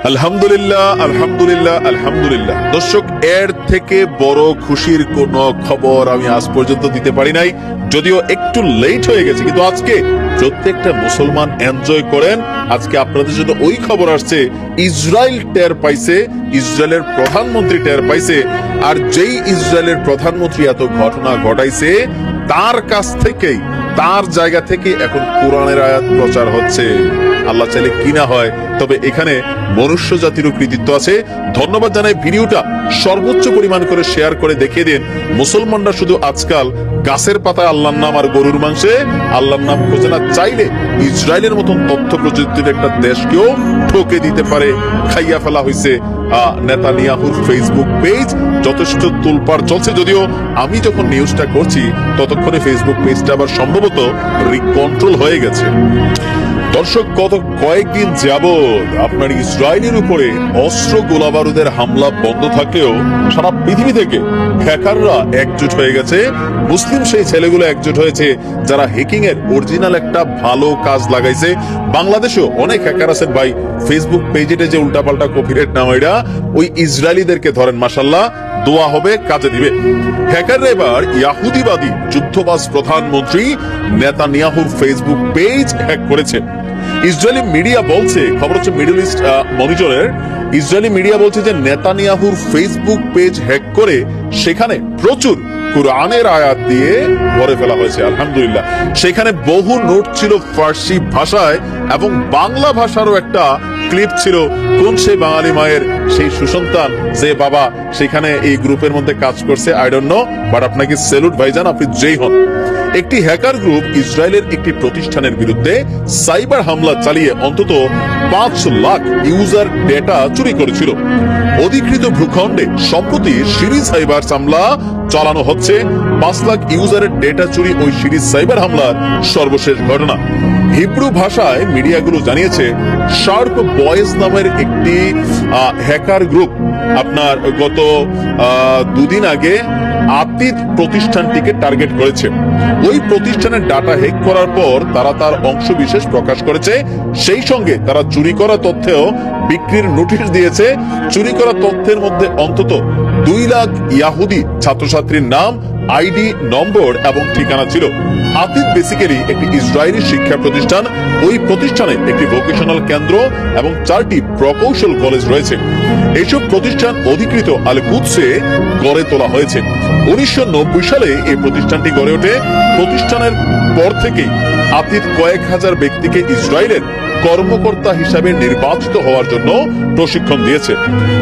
আলহামদুলিল্লাহ, আলহামদুলিল্লাহ, আলহামদুলিল্লাহ। দর্শক, এর থেকে বড় খুশির কোন খবর আমি আজ পর্যন্ত দিতে পারি নাই, যদিও একটু লেট হয়ে গেছে, কিন্তু আজকে প্রত্যেকটা মুসলমান এনজয় করেন। আজকে আপনাদের জন্য ওই খবর আসছে, ইসরায়েল টের পাইছে, ইসরায়েলের প্রধানমন্ত্রী টের পাইছে। আর যেই ইসরায়েলের প্রধানমন্ত্রী এত ঘটনা ঘটাইছে, তার কাছ থেকেই, তার জায়গা থেকে এখন কোরআনের আয়াত প্রচার হচ্ছে। আল্লাহ চাইলে কিনা হয়, তবে এখানে মনুষ্য জাতিরও কৃতিত্ব আছে। ধন্যবাদ জানাই। ভিডিওটা সর্বোচ্চ পরিমাণ করে শেয়ার করে দেখিয়ে দিন। মুসলমানরা শুধু আজকাল গাছের পাতায় আল্লাহর নাম আর গরুর মাংসে আল্লাহর নাম খোঁজে না, চাইলে ইসরায়েলের মতন তথ্য প্রযুক্তির একটা দেশকেও ঠকে দিতে পারে। খাইয়া ফেলা হয়েছে নেতানিয়াহুর ফেসবুক পেজ। যথেষ্ট তোলপাড় চলছে, যদিও আমি যখন নিউজটা করছি ততক্ষণে ফেসবুক পেজটা আবার সম্ভবত রিকন্ট্রোল হয়ে গেছে। দর্শক, গত কয়েকদিন যাবৎ আপনার ইসরায়েলের উপরে অস্ত্র গোলাবারুদের হামলা বন্ধ থাকলেও সারা পৃথিবী থেকে হ্যাকাররা একজোট হয়ে গেছে। মুসলিম সেই ছেলেগুলো একজোট হয়েছে যারা হ্যাকিং এর অরিজিনাল একটা ভালো কাজ লাগাইছে। বাংলাদেশেও অনেক হ্যাকার আছেন ভাই, ফেসবুক পেজে যে উল্টাপাল্টা কপিরাইট নামাইরা ওই ইসরায়েলিদেরকে ধরেন, মাশাআল্লাহ, দোয়া হবে, কাজে দিবে। হ্যাকাররা এবার ইয়াহুদিবাদী যুদ্ধবাজ প্রধানমন্ত্রী নেতানিয়াহুর ফেসবুক পেজ হ্যাক করেছে। ইসরায়েলি মিডিয়া বলছে, খবর হচ্ছে মিডল ইস্ট মনিটরের, ইসরায়েলি মিডিয়া বলছে যে নেতানিয়াহুর ফেসবুক পেজ হ্যাক করে সেখানে প্রচুর কোরআনের আয়াত দিয়ে ভরে ফেলা হয়েছে। আলহামদুলিল্লাহ। সেখানে বহু নোট ছিল ফার্সি ভাষায় এবং বাংলা ভাষারও একটা ক্লিপ ছিল। কোন সেই বাঙালি মায়ের সেই সুসন্তান যে বাবা সেখানে এই গ্রুপের মধ্যে কাজ করছে, আই ডোন্ট নো, বাট আপনাকে স্যালুট ভাইজান, আপনি যেই হন। একটি হ্যাকার গ্রুপ ইসরায়েলের একটি প্রতিষ্ঠানের বিরুদ্ধে সাইবার হামলা চালিয়ে অন্তত 5 লাখ ইউজার ডেটা চুরি করেছিল। অধিকৃত ভূখণ্ডে সম্প্রতি সিরিজ সাইবার হামলা চালানো হচ্ছে। 5 লাখ ইউজারের ডেটা চুরি ওই সিরিজ সাইবার হামলার সর্বশেষ ঘটনা। হিব্রু ভাষায় মিডিয়াগুলো জানিয়েছে, শার্প বয়েজ নামের একটি হ্যাকার গ্রুপ আপনার গত 2 দিন আগে আতিত প্রতিষ্ঠানটিকে টার্গেট করেছে। ওই প্রতিষ্ঠানের ডাটা হ্যাক করার পর তারা তার অংশ বিশেষ প্রকাশ করেছে। সেই সঙ্গে তারা চুরি করা তথ্যেও বিক্রির নোটিশ দিয়েছে। চুরি করা তথ্যের মধ্যে অন্তত 2 লাখ ইয়াহুদি ছাত্রছাত্রীর নাম, আইডি নম্বর এবং ঠিকানা ছিল। আতিত বেসিক্যালি একটি ইসরায়েলি শিক্ষা প্রতিষ্ঠান। ওই প্রতিষ্ঠানে একটি ভোকেশনাল কেন্দ্র এবং 4টি প্রকৌশল কলেজ রয়েছে। এইসব প্রতিষ্ঠান অধিকৃত আল কুদসে গড়ে তোলা হয়েছে। 1990 সালে এই প্রতিষ্ঠানটি গড়ে ওঠে। প্রতিষ্ঠানের পর থেকেই আতিত কয়েক হাজার ব্যক্তিকে ইসরায়েলের কর্মকর্তা হিসাবে নির্বাচিত হওয়ার জন্য প্রশিক্ষণ দিয়েছে।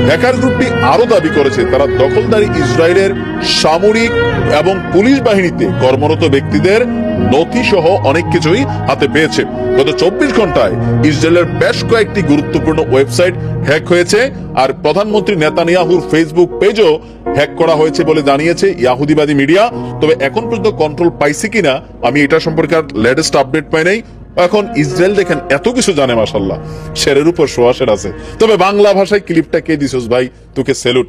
হ্যাকার গ্রুপটি আরো দাবি করেছে, তারা দখলদারি ইসরায়েলের সামরিক এবং পুলিশ বাহিনীতে কর্মরত ব্যক্তিদের নথি সহ অনেক কিছুই হাতে পেয়েছে। গত 24 ঘন্টায় ইসরায়েলের বেশ কয়েকটি গুরুত্বপূর্ণ ওয়েবসাইট হ্যাক হয়েছে। আর প্রধানমন্ত্রী নেতানিয়াহুর ফেসবুক পেজও হ্যাক করা হয়েছে বলে জানিয়েছে ইয়াহুদিবাদী মিডিয়া। তবে এখন পর্যন্ত কন্ট্রোল পাইছে কিনা আমি এটা সম্পর্কে আর লেটেস্ট আপডেট পাই নাই। এখন ইসরায়েল দেখেন এত কিছু জানে, মাশাআল্লাহ, শেরের উপর সোয়াশের আছে। তবে বাংলা ভাষায় ক্লিপটা কে দিছস ভাই, তোকে স্যালুট।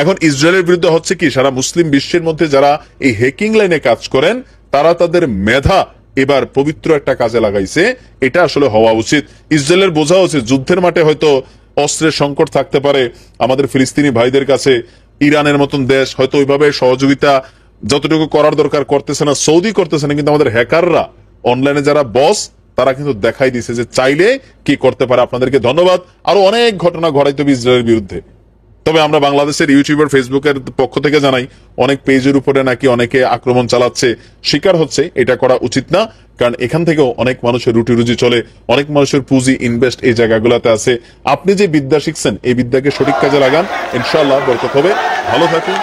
এখন ইসরায়েলের বিরুদ্ধে হচ্ছে কি, সারা মুসলিম বিশ্বের মধ্যে যারা এই হ্যাকিং লাইনে কাজ করেন তারা তাদের মেধা এবার পবিত্র একটা কাজে লাগাইছে। এটা আসলে হওয়া উচিত। ইসরায়েলের বোঝা উচিত, যুদ্ধের মাঠে হয়তো অস্ত্রের সংকট থাকতে পারে আমাদের ফিলিস্তিনি ভাইদের কাছে, ইরানের মতন দেশ হয়তো ওইভাবে সহযোগিতা যতটুকু করার দরকার করতেছে না, সৌদি করতেছে না, কিন্তু আমাদের হ্যাকাররা অনলাইনে যারা বস তারা কিন্তু দেখাই দিছে যে চাইলে কি করতে পারে। আপনাদেরকে ধন্যবাদ। আরো অনেক ঘটনা ঘটাইতে হবে ইসরায়েলের বিরুদ্ধে। তবে আমরা বাংলাদেশের ইউটিউবার ফেসবুকের পক্ষ থেকে জানাই, অনেক পেজের উপরে নাকি অনেকে আক্রমণ চালাচ্ছে, শিকার হচ্ছে। এটা করা উচিত না, কারণ এখান থেকেও অনেক মানুষের রুটি রুজি চলে, অনেক মানুষের পুঁজি ইনভেস্ট এই জায়গাগুলোতে আছে। আপনি যে বিদ্যা শিখছেন এই বিদ্যাকে সঠিক কাজে লাগান, ইনশাআল্লাহ বরকত হবে। ভালো থাকুন।